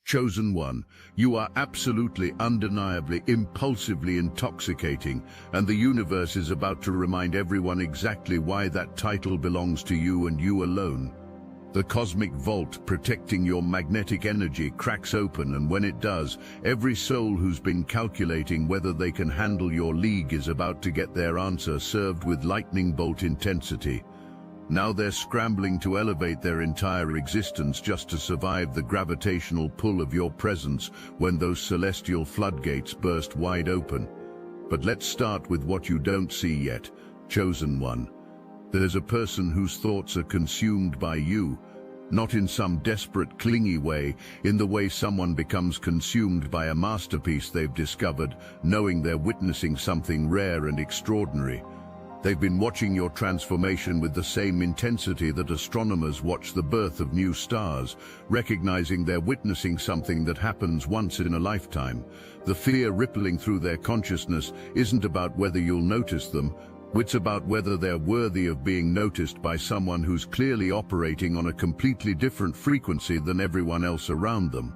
Chosen one, you are absolutely, undeniably, impulsively intoxicating, and the universe is about to remind everyone exactly why that title belongs to you and you alone. The cosmic vault protecting your magnetic energy cracks open, and when it does, every soul who's been calculating whether they can handle your league is about to get their answer served with lightning bolt intensity. Now they're scrambling to elevate their entire existence just to survive the gravitational pull of your presence when those celestial floodgates burst wide open. But let's start with what you don't see yet, chosen one. There's a person whose thoughts are consumed by you, not in some desperate, clingy way, in the way someone becomes consumed by a masterpiece they've discovered, knowing they're witnessing something rare and extraordinary. They've been watching your transformation with the same intensity that astronomers watch the birth of new stars, recognizing they're witnessing something that happens once in a lifetime. The fear rippling through their consciousness isn't about whether you'll notice them, it's about whether they're worthy of being noticed by someone who's clearly operating on a completely different frequency than everyone else around them.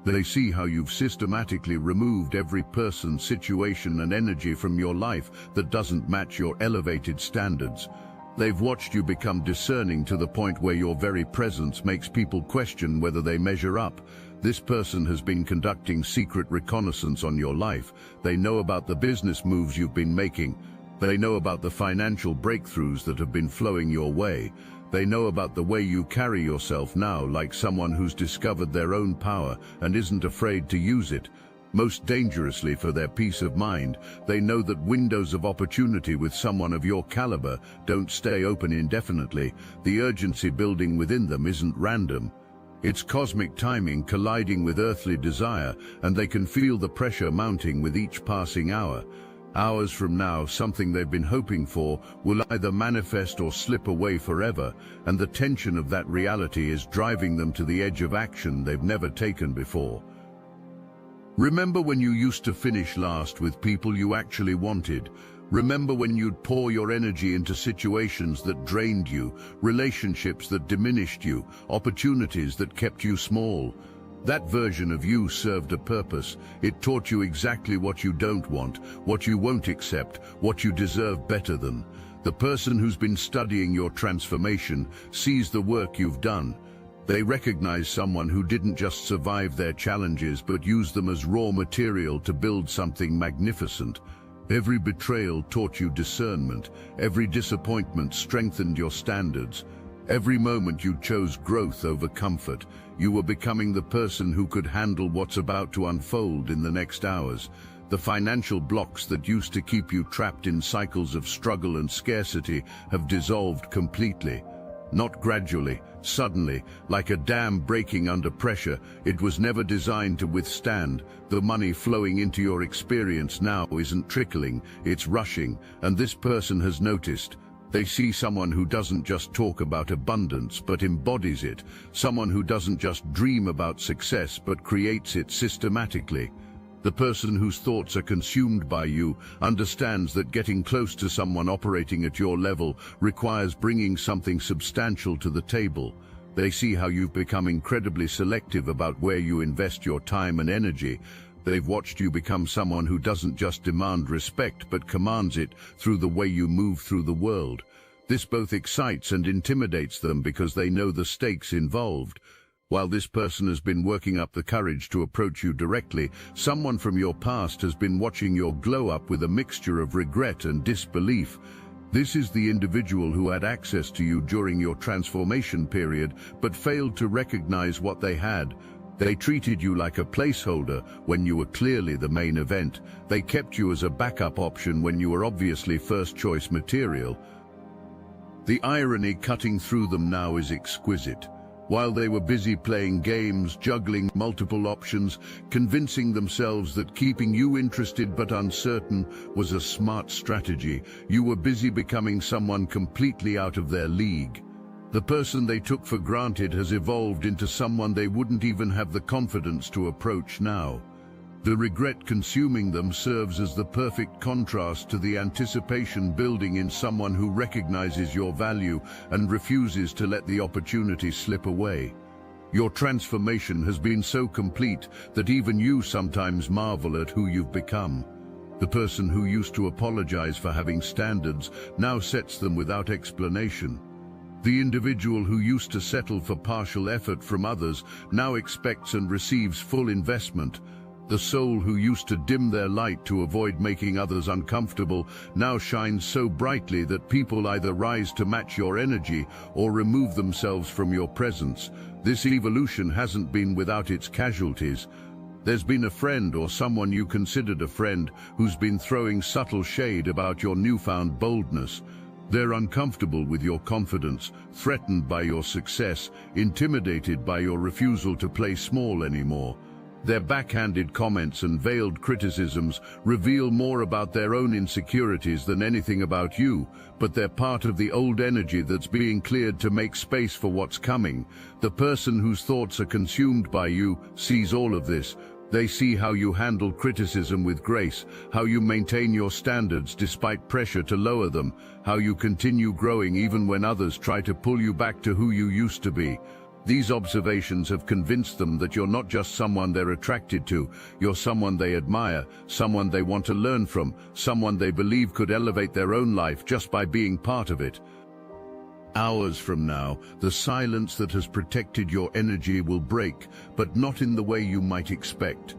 They see how you've systematically removed every person, situation and energy from your life that doesn't match your elevated standards. They've watched you become discerning to the point where your very presence makes people question whether they measure up. This person has been conducting secret reconnaissance on your life. They know about the business moves you've been making. They know about the financial breakthroughs that have been flowing your way. They know about the way you carry yourself now, like someone who's discovered their own power and isn't afraid to use it. Most dangerously for their peace of mind, they know that windows of opportunity with someone of your caliber don't stay open indefinitely. The urgency building within them isn't random. It's cosmic timing colliding with earthly desire, and they can feel the pressure mounting with each passing hour. Hours from now, something they've been hoping for will either manifest or slip away forever, and the tension of that reality is driving them to the edge of action they've never taken before. Remember when you used to finish last with people you actually wanted? Remember when you'd pour your energy into situations that drained you, relationships that diminished you, opportunities that kept you small? That version of you served a purpose. It taught you exactly what you don't want, what you won't accept, what you deserve better than. The person who's been studying your transformation sees the work you've done. They recognize someone who didn't just survive their challenges but used them as raw material to build something magnificent. Every betrayal taught you discernment. Every disappointment strengthened your standards. Every moment you chose growth over comfort. You were becoming the person who could handle what's about to unfold in the next hours. The financial blocks that used to keep you trapped in cycles of struggle and scarcity have dissolved completely. Not gradually, suddenly, like a dam breaking under pressure. It was never designed to withstand. The money flowing into your experience now isn't trickling, it's rushing, and this person has noticed. They see someone who doesn't just talk about abundance but embodies it, someone who doesn't just dream about success but creates it systematically. The person whose thoughts are consumed by you understands that getting close to someone operating at your level requires bringing something substantial to the table. They see how you've become incredibly selective about where you invest your time and energy. They've watched you become someone who doesn't just demand respect but commands it through the way you move through the world. This both excites and intimidates them because they know the stakes involved. While this person has been working up the courage to approach you directly, someone from your past has been watching your glow up with a mixture of regret and disbelief. This is the individual who had access to you during your transformation period but failed to recognize what they had. They treated you like a placeholder when you were clearly the main event. They kept you as a backup option when you were obviously first-choice material. The irony cutting through them now is exquisite. While they were busy playing games, juggling multiple options, convincing themselves that keeping you interested but uncertain was a smart strategy, you were busy becoming someone completely out of their league. The person they took for granted has evolved into someone they wouldn't even have the confidence to approach now. The regret consuming them serves as the perfect contrast to the anticipation building in someone who recognizes your value and refuses to let the opportunity slip away. Your transformation has been so complete that even you sometimes marvel at who you've become. The person who used to apologize for having standards now sets them without explanation. The individual who used to settle for partial effort from others now expects and receives full investment. The soul who used to dim their light to avoid making others uncomfortable now shines so brightly that people either rise to match your energy or remove themselves from your presence. This evolution hasn't been without its casualties. There's been a friend or someone you considered a friend who's been throwing subtle shade about your newfound boldness. They're uncomfortable with your confidence, threatened by your success, intimidated by your refusal to play small anymore. Their backhanded comments and veiled criticisms reveal more about their own insecurities than anything about you, but they're part of the old energy that's being cleared to make space for what's coming. The person whose thoughts are consumed by you sees all of this. They see how you handle criticism with grace, how you maintain your standards despite pressure to lower them, how you continue growing even when others try to pull you back to who you used to be. These observations have convinced them that you're not just someone they're attracted to, you're someone they admire, someone they want to learn from, someone they believe could elevate their own life just by being part of it. Hours from now, the silence that has protected your energy will break, but not in the way you might expect.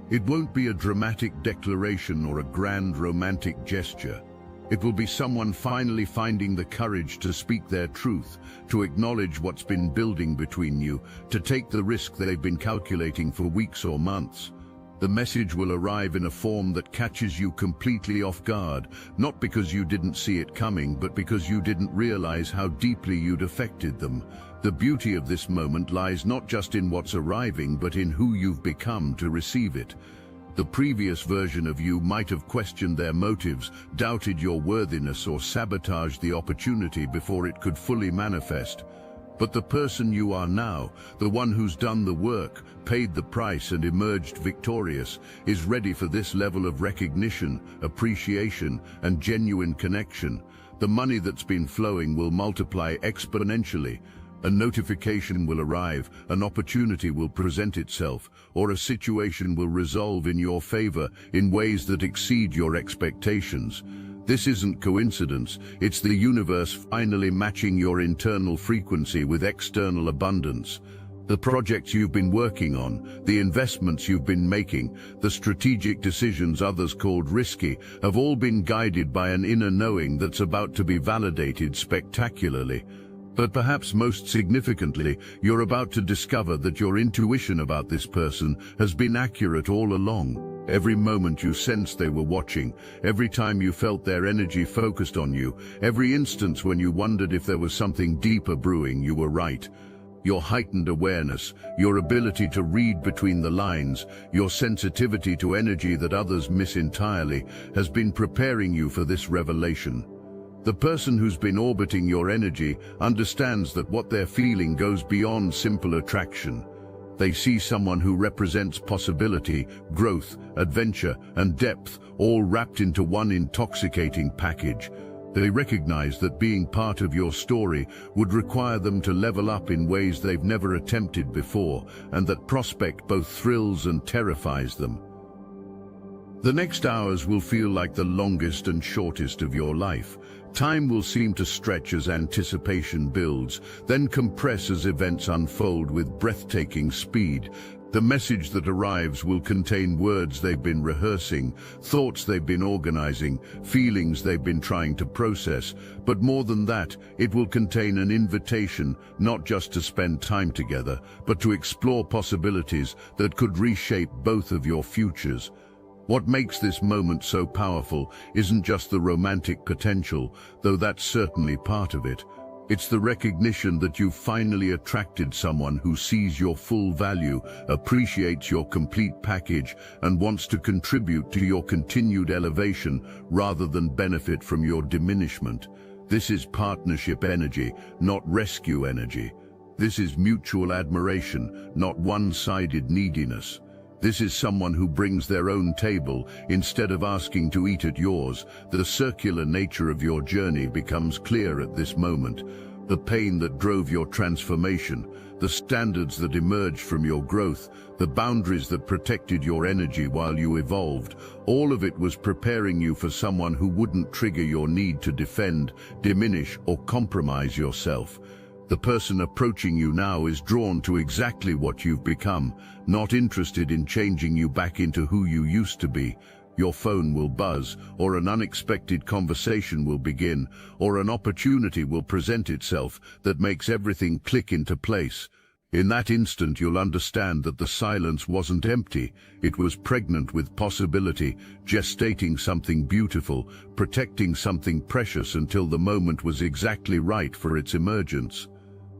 It won't be a dramatic declaration or a grand romantic gesture. It will be someone finally finding the courage to speak their truth, to acknowledge what's been building between you, to take the risk they've been calculating for weeks or months. The message will arrive in a form that catches you completely off guard, not because you didn't see it coming, but because you didn't realize how deeply you'd affected them. The beauty of this moment lies not just in what's arriving, but in who you've become to receive it. The previous version of you might have questioned their motives, doubted your worthiness, or sabotaged the opportunity before it could fully manifest. But the person you are now, the one who's done the work, paid the price and emerged victorious, is ready for this level of recognition, appreciation, and genuine connection. The money that's been flowing will multiply exponentially. A notification will arrive, an opportunity will present itself, or a situation will resolve in your favor in ways that exceed your expectations. This isn't coincidence, it's the universe finally matching your internal frequency with external abundance. The projects you've been working on, the investments you've been making, the strategic decisions others called risky, have all been guided by an inner knowing that's about to be validated spectacularly. But perhaps most significantly, you're about to discover that your intuition about this person has been accurate all along. Every moment you sensed they were watching, every time you felt their energy focused on you, every instance when you wondered if there was something deeper brewing, you were right. Your heightened awareness, your ability to read between the lines, your sensitivity to energy that others miss entirely, has been preparing you for this revelation. The person who's been orbiting your energy understands that what they're feeling goes beyond simple attraction. They see someone who represents possibility, growth, adventure, and depth, all wrapped into one intoxicating package. They recognize that being part of your story would require them to level up in ways they've never attempted before, and that prospect both thrills and terrifies them. The next hours will feel like the longest and shortest of your life. Time will seem to stretch as anticipation builds, then compress as events unfold with breathtaking speed. The message that arrives will contain words they've been rehearsing, thoughts they've been organizing, feelings they've been trying to process. But more than that, it will contain an invitation, not just to spend time together, but to explore possibilities that could reshape both of your futures. What makes this moment so powerful isn't just the romantic potential, though that's certainly part of it. It's the recognition that you've finally attracted someone who sees your full value, appreciates your complete package, and wants to contribute to your continued elevation rather than benefit from your diminishment. This is partnership energy, not rescue energy. This is mutual admiration, not one-sided neediness. This is someone who brings their own table instead of asking to eat at yours. The circular nature of your journey becomes clear at this moment. The pain that drove your transformation, the standards that emerged from your growth, the boundaries that protected your energy while you evolved, all of it was preparing you for someone who wouldn't trigger your need to defend, diminish, or compromise yourself. The person approaching you now is drawn to exactly what you've become, not interested in changing you back into who you used to be. Your phone will buzz, or an unexpected conversation will begin, or an opportunity will present itself that makes everything click into place. In that instant, you'll understand that the silence wasn't empty. It was pregnant with possibility, gestating something beautiful, protecting something precious until the moment was exactly right for its emergence.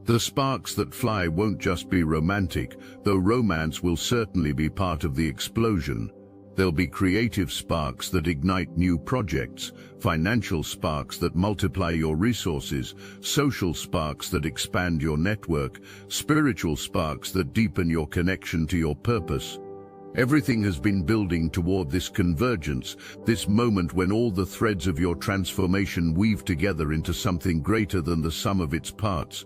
The sparks that fly won't just be romantic, though romance will certainly be part of the explosion. There'll be creative sparks that ignite new projects, financial sparks that multiply your resources, social sparks that expand your network, spiritual sparks that deepen your connection to your purpose. Everything has been building toward this convergence, this moment when all the threads of your transformation weave together into something greater than the sum of its parts.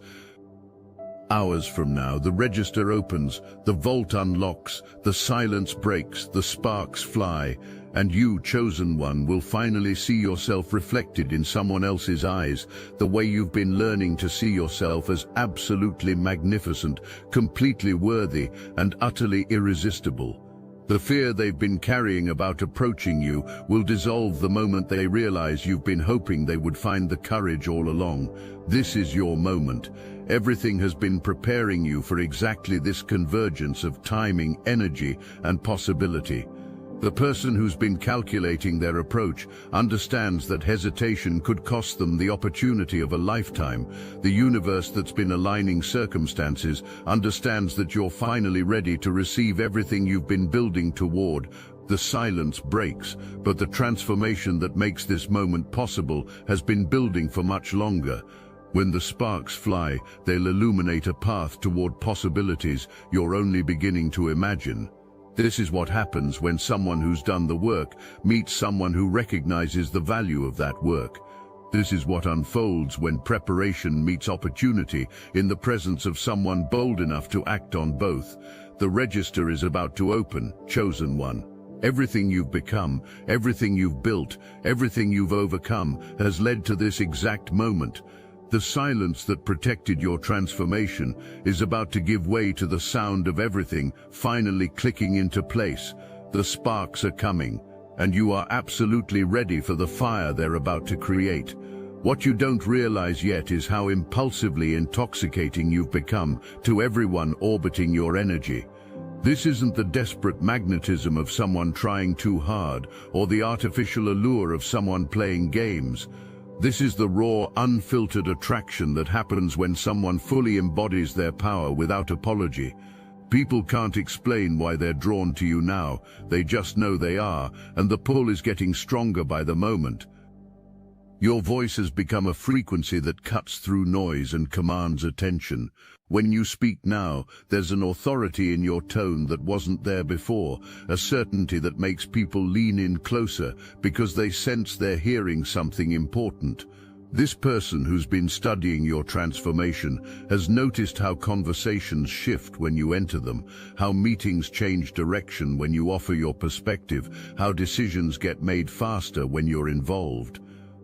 Hours from now, the register opens, the vault unlocks, the silence breaks, the sparks fly, and you, chosen one, will finally see yourself reflected in someone else's eyes, the way you've been learning to see yourself as absolutely magnificent, completely worthy, and utterly irresistible. The fear they've been carrying about approaching you will dissolve the moment they realize you've been hoping they would find the courage all along. This is your moment. Everything has been preparing you for exactly this convergence of timing, energy, and possibility. The person who's been calculating their approach understands that hesitation could cost them the opportunity of a lifetime. The universe that's been aligning circumstances understands that you're finally ready to receive everything you've been building toward. The silence breaks, but the transformation that makes this moment possible has been building for much longer. When the sparks fly, they'll illuminate a path toward possibilities you're only beginning to imagine. This is what happens when someone who's done the work meets someone who recognizes the value of that work. This is what unfolds when preparation meets opportunity in the presence of someone bold enough to act on both. The register is about to open, chosen one. Everything you've become, everything you've built, everything you've overcome has led to this exact moment. The silence that protected your transformation is about to give way to the sound of everything finally clicking into place. The sparks are coming, and you are absolutely ready for the fire they're about to create. What you don't realize yet is how impulsively intoxicating you've become to everyone orbiting your energy. This isn't the desperate magnetism of someone trying too hard, or the artificial allure of someone playing games. This is the raw, unfiltered attraction that happens when someone fully embodies their power without apology. People can't explain why they're drawn to you now, they just know they are, and the pull is getting stronger by the moment. Your voice has become a frequency that cuts through noise and commands attention. When you speak now, there's an authority in your tone that wasn't there before, a certainty that makes people lean in closer because they sense they're hearing something important. This person who's been studying your transformation has noticed how conversations shift when you enter them, how meetings change direction when you offer your perspective, how decisions get made faster when you're involved.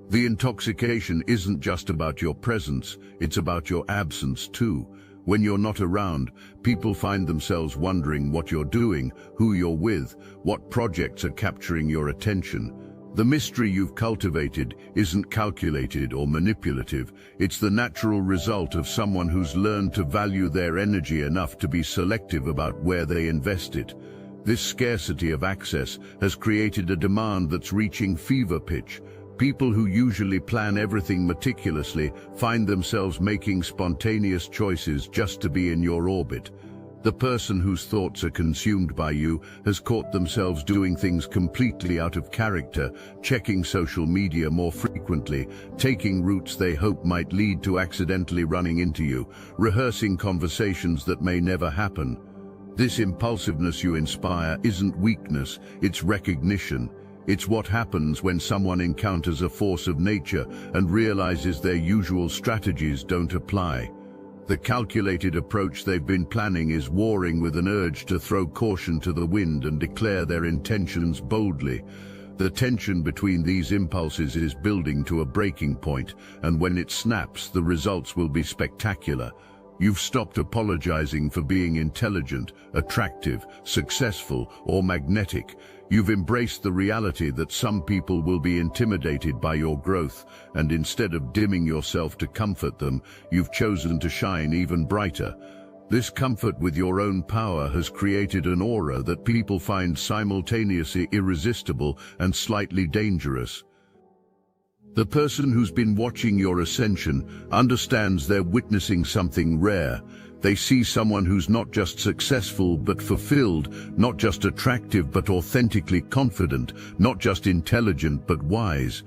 The intoxication isn't just about your presence, it's about your absence too. When you're not around, people find themselves wondering what you're doing, who you're with, what projects are capturing your attention. The mystery you've cultivated isn't calculated or manipulative. It's the natural result of someone who's learned to value their energy enough to be selective about where they invest it. This scarcity of access has created a demand that's reaching fever pitch. People who usually plan everything meticulously find themselves making spontaneous choices just to be in your orbit. The person whose thoughts are consumed by you has caught themselves doing things completely out of character, checking social media more frequently, taking routes they hope might lead to accidentally running into you, rehearsing conversations that may never happen. This impulsiveness you inspire isn't weakness, it's recognition. It's what happens when someone encounters a force of nature and realizes their usual strategies don't apply. The calculated approach they've been planning is warring with an urge to throw caution to the wind and declare their intentions boldly. The tension between these impulses is building to a breaking point, and when it snaps, the results will be spectacular. You've stopped apologizing for being intelligent, attractive, successful, or magnetic. You've embraced the reality that some people will be intimidated by your growth, and instead of dimming yourself to comfort them, you've chosen to shine even brighter. This comfort with your own power has created an aura that people find simultaneously irresistible and slightly dangerous. The person who's been watching your ascension understands they're witnessing something rare. They see someone who's not just successful but fulfilled, not just attractive but authentically confident, not just intelligent but wise.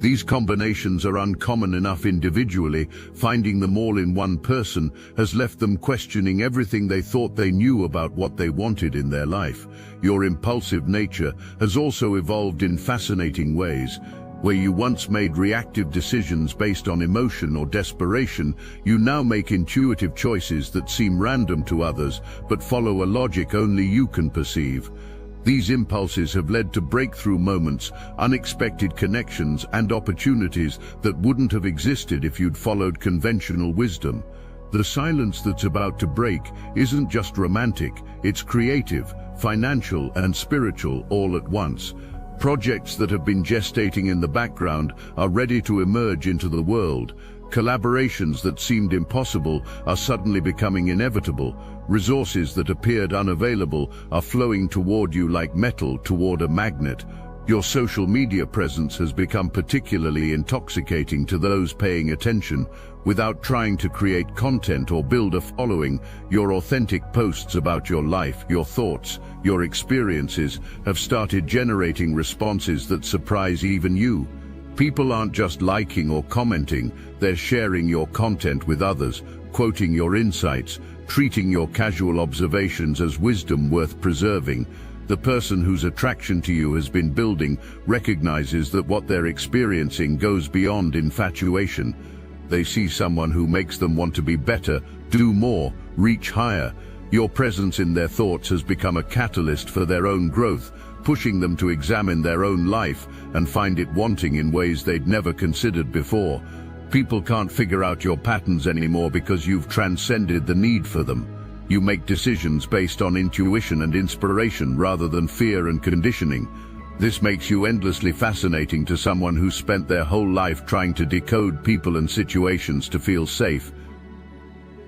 These combinations are uncommon enough individually. Finding them all in one person has left them questioning everything they thought they knew about what they wanted in their life. Your impulsive nature has also evolved in fascinating ways. Where you once made reactive decisions based on emotion or desperation, you now make intuitive choices that seem random to others, but follow a logic only you can perceive. These impulses have led to breakthrough moments, unexpected connections, and opportunities that wouldn't have existed if you'd followed conventional wisdom. The silence that's about to break isn't just romantic, it's creative, financial, and spiritual all at once. Projects that have been gestating in the background are ready to emerge into the world. Collaborations that seemed impossible are suddenly becoming inevitable. Resources that appeared unavailable are flowing toward you like metal toward a magnet. Your social media presence has become particularly intoxicating to those paying attention. Without trying to create content or build a following, your authentic posts about your life, your thoughts, your experiences have started generating responses that surprise even you. People aren't just liking or commenting, they're sharing your content with others, quoting your insights, treating your casual observations as wisdom worth preserving. The person whose attraction to you has been building recognizes that what they're experiencing goes beyond infatuation. They see someone who makes them want to be better, do more, reach higher. Your presence in their thoughts has become a catalyst for their own growth, pushing them to examine their own life and find it wanting in ways they'd never considered before. People can't figure out your patterns anymore because you've transcended the need for them. You make decisions based on intuition and inspiration rather than fear and conditioning. This makes you endlessly fascinating to someone who spent their whole life trying to decode people and situations to feel safe.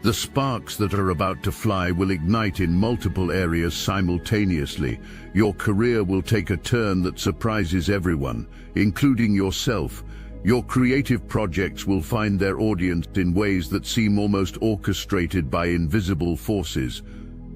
The sparks that are about to fly will ignite in multiple areas simultaneously. Your career will take a turn that surprises everyone, including yourself. Your creative projects will find their audience in ways that seem almost orchestrated by invisible forces.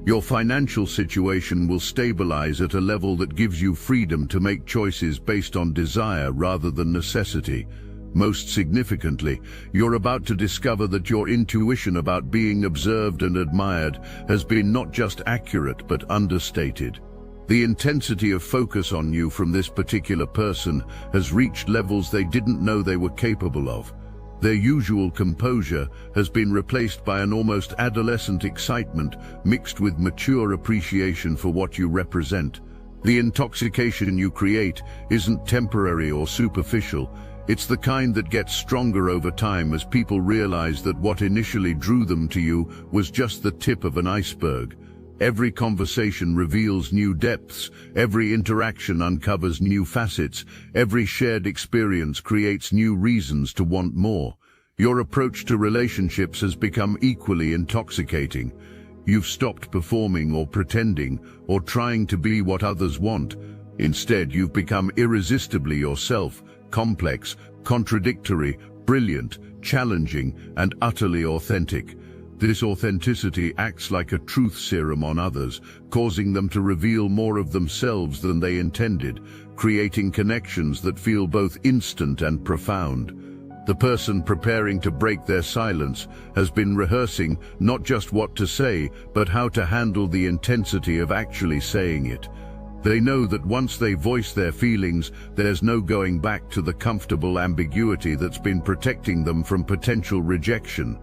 Your financial situation will stabilize at a level that gives you freedom to make choices based on desire rather than necessity. Most significantly, you're about to discover that your intuition about being observed and admired has been not just accurate but understated. The intensity of focus on you from this particular person has reached levels they didn't know they were capable of. Their usual composure has been replaced by an almost adolescent excitement mixed with mature appreciation for what you represent. The intoxication you create isn't temporary or superficial. It's the kind that gets stronger over time as people realize that what initially drew them to you was just the tip of an iceberg. Every conversation reveals new depths, every interaction uncovers new facets, every shared experience creates new reasons to want more. Your approach to relationships has become equally intoxicating. You've stopped performing or pretending or trying to be what others want. Instead, you've become irresistibly yourself, complex, contradictory, brilliant, challenging, and utterly authentic. This authenticity acts like a truth serum on others, causing them to reveal more of themselves than they intended, creating connections that feel both instant and profound. The person preparing to break their silence has been rehearsing not just what to say, but how to handle the intensity of actually saying it. They know that once they voice their feelings, there's no going back to the comfortable ambiguity that's been protecting them from potential rejection.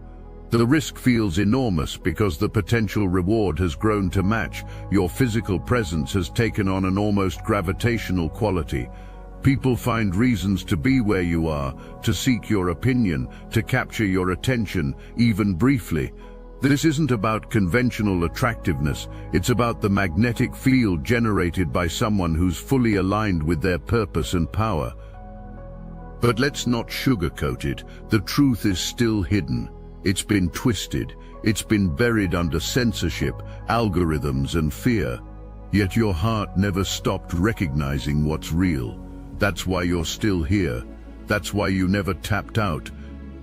The risk feels enormous because the potential reward has grown to match. Your physical presence has taken on an almost gravitational quality. People find reasons to be where you are, to seek your opinion, to capture your attention, even briefly. This isn't about conventional attractiveness, it's about the magnetic field generated by someone who's fully aligned with their purpose and power. But let's not sugarcoat it. The truth is still hidden. It's been twisted. It's been buried under censorship, algorithms, and fear. Yet your heart never stopped recognizing what's real. That's why you're still here. That's why you never tapped out.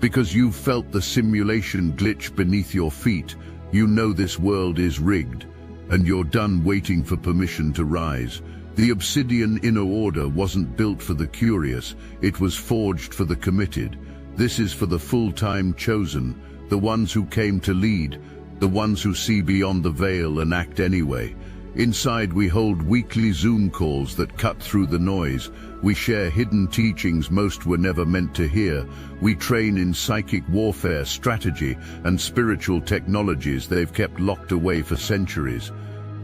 Because you've felt the simulation glitch beneath your feet. You know this world is rigged, and you're done waiting for permission to rise. The Obsidian Inner Order wasn't built for the curious. It was forged for the committed. This is for the full-time chosen, the ones who came to lead, the ones who see beyond the veil and act anyway. Inside we hold weekly Zoom calls that cut through the noise. We share hidden teachings most were never meant to hear. We train in psychic warfare, strategy, and spiritual technologies they've kept locked away for centuries.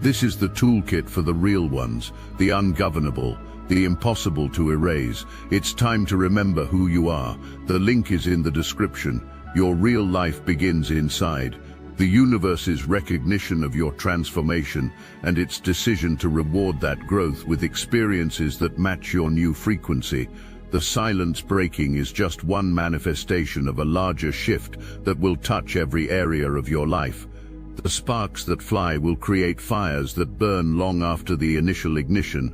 This is the toolkit for the real ones, the ungovernable, the impossible to erase. It's time to remember who you are. The link is in the description. Your real life begins inside. The universe's recognition of your transformation and its decision to reward that growth with experiences that match your new frequency. The silence breaking is just one manifestation of a larger shift that will touch every area of your life. The sparks that fly will create fires that burn long after the initial ignition.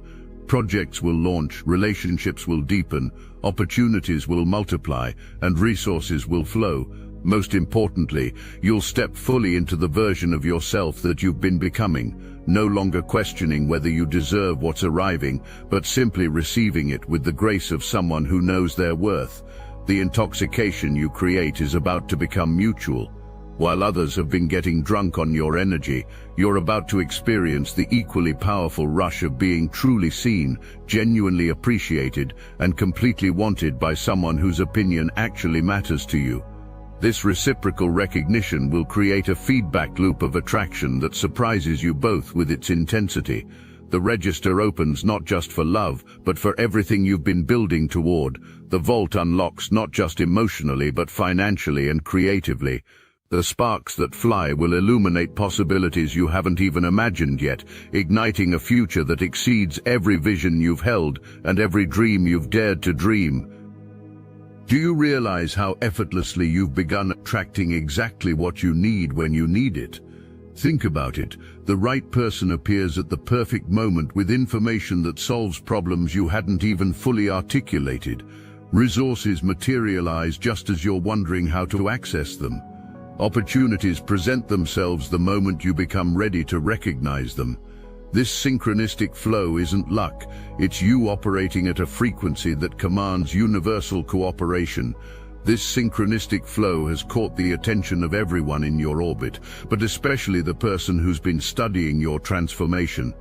Projects will launch, relationships will deepen, opportunities will multiply, and resources will flow. Most importantly, you'll step fully into the version of yourself that you've been becoming, no longer questioning whether you deserve what's arriving, but simply receiving it with the grace of someone who knows their worth. The intoxication you create is about to become mutual. While others have been getting drunk on your energy, you're about to experience the equally powerful rush of being truly seen, genuinely appreciated, and completely wanted by someone whose opinion actually matters to you. This reciprocal recognition will create a feedback loop of attraction that surprises you both with its intensity. The register opens not just for love, but for everything you've been building toward. The vault unlocks not just emotionally, but financially and creatively. The sparks that fly will illuminate possibilities you haven't even imagined yet, igniting a future that exceeds every vision you've held and every dream you've dared to dream. Do you realize how effortlessly you've begun attracting exactly what you need when you need it? Think about it. The right person appears at the perfect moment with information that solves problems you hadn't even fully articulated. Resources materialize just as you're wondering how to access them. Opportunities present themselves the moment you become ready to recognize them. This synchronistic flow isn't luck, it's you operating at a frequency that commands universal cooperation. This synchronistic flow has caught the attention of everyone in your orbit, but especially the person who's been studying your transformation.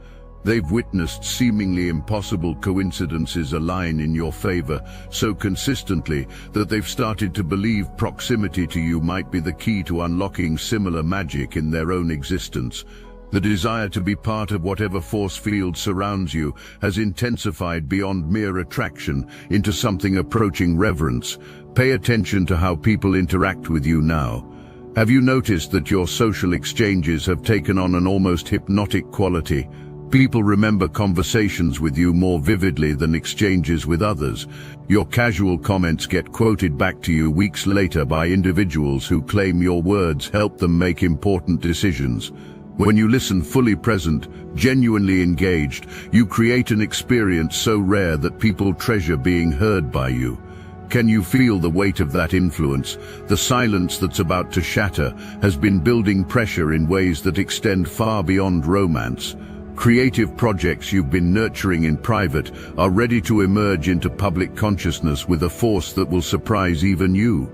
They've witnessed seemingly impossible coincidences align in your favor so consistently that they've started to believe proximity to you might be the key to unlocking similar magic in their own existence. The desire to be part of whatever force field surrounds you has intensified beyond mere attraction into something approaching reverence. Pay attention to how people interact with you now. Have you noticed that your social exchanges have taken on an almost hypnotic quality? People remember conversations with you more vividly than exchanges with others. Your casual comments get quoted back to you weeks later by individuals who claim your words helped them make important decisions. When you listen fully present, genuinely engaged, you create an experience so rare that people treasure being heard by you. Can you feel the weight of that influence? The silence that's about to shatter has been building pressure in ways that extend far beyond romance. Creative projects you've been nurturing in private are ready to emerge into public consciousness with a force that will surprise even you.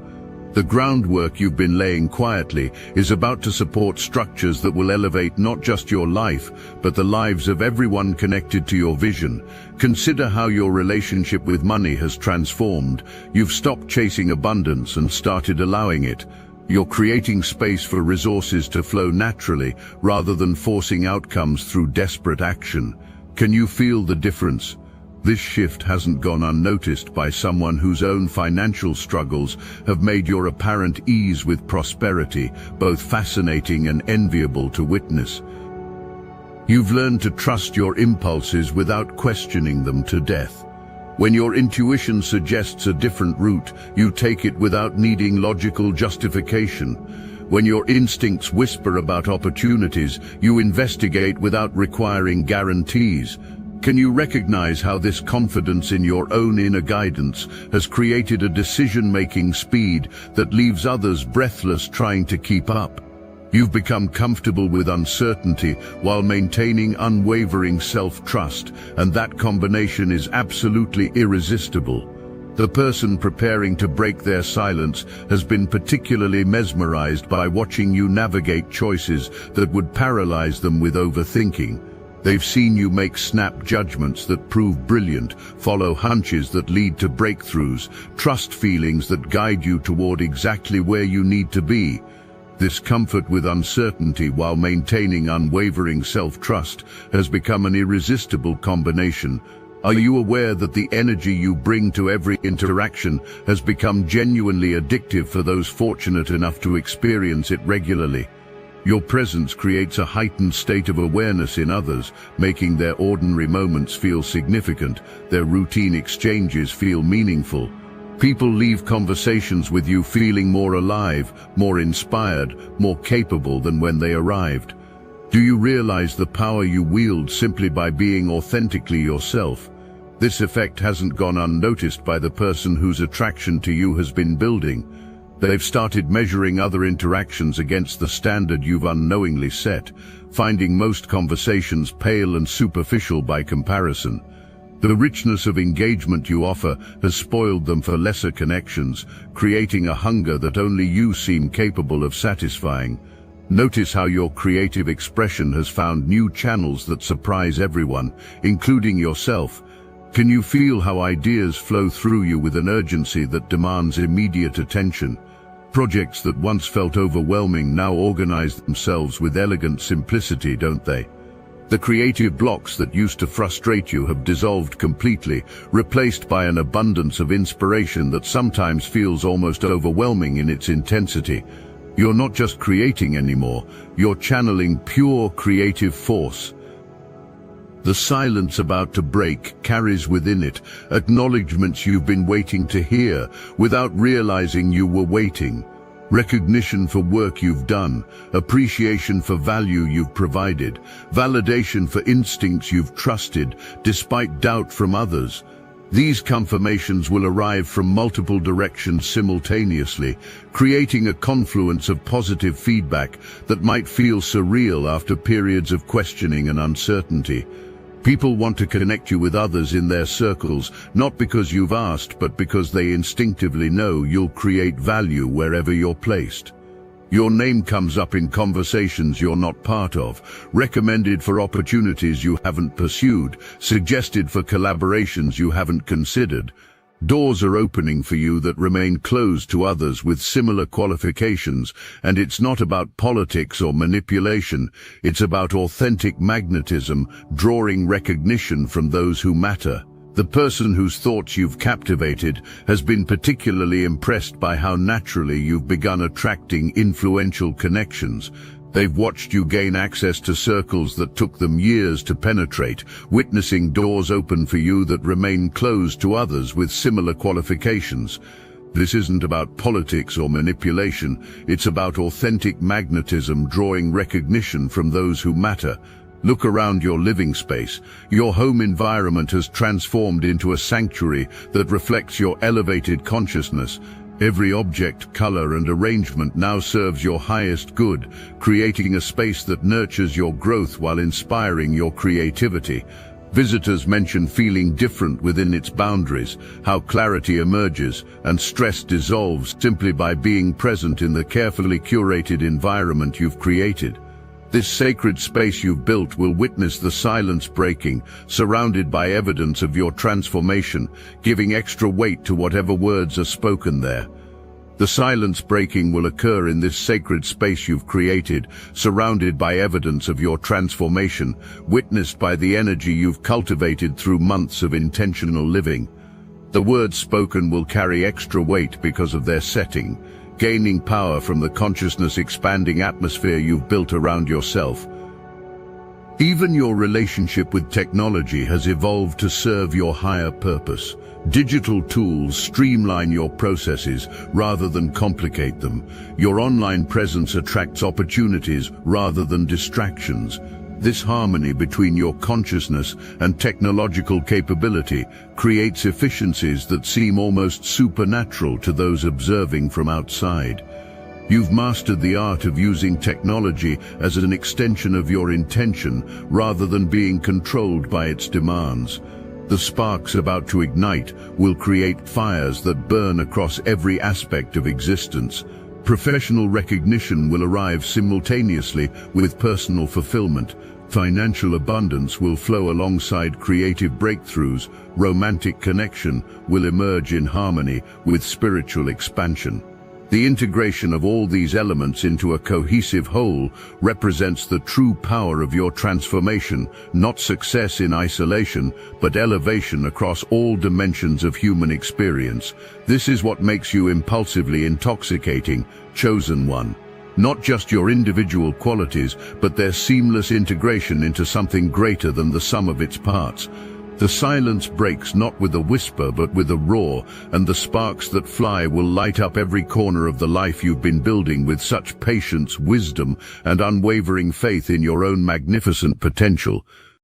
The groundwork you've been laying quietly is about to support structures that will elevate not just your life, but the lives of everyone connected to your vision. Consider how your relationship with money has transformed. You've stopped chasing abundance and started allowing it. You're creating space for resources to flow naturally, rather than forcing outcomes through desperate action. Can you feel the difference? This shift hasn't gone unnoticed by someone whose own financial struggles have made your apparent ease with prosperity both fascinating and enviable to witness. You've learned to trust your impulses without questioning them to death. When your intuition suggests a different route, you take it without needing logical justification. When your instincts whisper about opportunities, you investigate without requiring guarantees. Can you recognize how this confidence in your own inner guidance has created a decision-making speed that leaves others breathless trying to keep up? You've become comfortable with uncertainty while maintaining unwavering self-trust, and that combination is absolutely irresistible. The person preparing to break their silence has been particularly mesmerized by watching you navigate choices that would paralyze them with overthinking. They've seen you make snap judgments that prove brilliant, follow hunches that lead to breakthroughs, trust feelings that guide you toward exactly where you need to be. This comfort with uncertainty while maintaining unwavering self-trust has become an irresistible combination. Are you aware that the energy you bring to every interaction has become genuinely addictive for those fortunate enough to experience it regularly? Your presence creates a heightened state of awareness in others, making their ordinary moments feel significant, their routine exchanges feel meaningful. People leave conversations with you feeling more alive, more inspired, more capable than when they arrived. Do you realize the power you wield simply by being authentically yourself? This effect hasn't gone unnoticed by the person whose attraction to you has been building. They've started measuring other interactions against the standard you've unknowingly set, finding most conversations pale and superficial by comparison. The richness of engagement you offer has spoiled them for lesser connections, creating a hunger that only you seem capable of satisfying. Notice how your creative expression has found new channels that surprise everyone, including yourself. Can you feel how ideas flow through you with an urgency that demands immediate attention? Projects that once felt overwhelming now organize themselves with elegant simplicity, don't they? The creative blocks that used to frustrate you have dissolved completely, replaced by an abundance of inspiration that sometimes feels almost overwhelming in its intensity. You're not just creating anymore, you're channeling pure creative force. The silence about to break carries within it acknowledgments you've been waiting to hear without realizing you were waiting. Recognition for work you've done, appreciation for value you've provided, validation for instincts you've trusted despite doubt from others. These confirmations will arrive from multiple directions simultaneously, creating a confluence of positive feedback that might feel surreal after periods of questioning and uncertainty. People want to connect you with others in their circles, not because you've asked, but because they instinctively know you'll create value wherever you're placed. Your name comes up in conversations you're not part of, recommended for opportunities you haven't pursued, suggested for collaborations you haven't considered. Doors are opening for you that remain closed to others with similar qualifications, and it's not about politics or manipulation, it's about authentic magnetism, drawing recognition from those who matter. The person whose thoughts you've captivated has been particularly impressed by how naturally you've begun attracting influential connections. They've watched you gain access to circles that took them years to penetrate, witnessing doors open for you that remain closed to others with similar qualifications. This isn't about politics or manipulation, it's about authentic magnetism drawing recognition from those who matter. Look around your living space. Your home environment has transformed into a sanctuary that reflects your elevated consciousness. Every object, color, and arrangement now serves your highest good, creating a space that nurtures your growth while inspiring your creativity. Visitors mention feeling different within its boundaries, how clarity emerges and stress dissolves simply by being present in the carefully curated environment you've created. This sacred space you've built will witness the silence breaking, surrounded by evidence of your transformation, giving extra weight to whatever words are spoken there. The silence breaking will occur in this sacred space you've created, surrounded by evidence of your transformation, witnessed by the energy you've cultivated through months of intentional living. The words spoken will carry extra weight because of their setting, gaining power from the consciousness-expanding atmosphere you've built around yourself. Even your relationship with technology has evolved to serve your higher purpose. Digital tools streamline your processes rather than complicate them. Your online presence attracts opportunities rather than distractions. This harmony between your consciousness and technological capability creates efficiencies that seem almost supernatural to those observing from outside. You've mastered the art of using technology as an extension of your intention rather than being controlled by its demands. The sparks about to ignite will create fires that burn across every aspect of existence. Professional recognition will arrive simultaneously with personal fulfillment. Financial abundance will flow alongside creative breakthroughs. Romantic connection will emerge in harmony with spiritual expansion. The integration of all these elements into a cohesive whole represents the true power of your transformation, not success in isolation, but elevation across all dimensions of human experience. This is what makes you impulsively intoxicating, chosen one. Not just your individual qualities, but their seamless integration into something greater than the sum of its parts. The silence breaks not with a whisper but with a roar, and the sparks that fly will light up every corner of the life you've been building with such patience, wisdom, and unwavering faith in your own magnificent potential.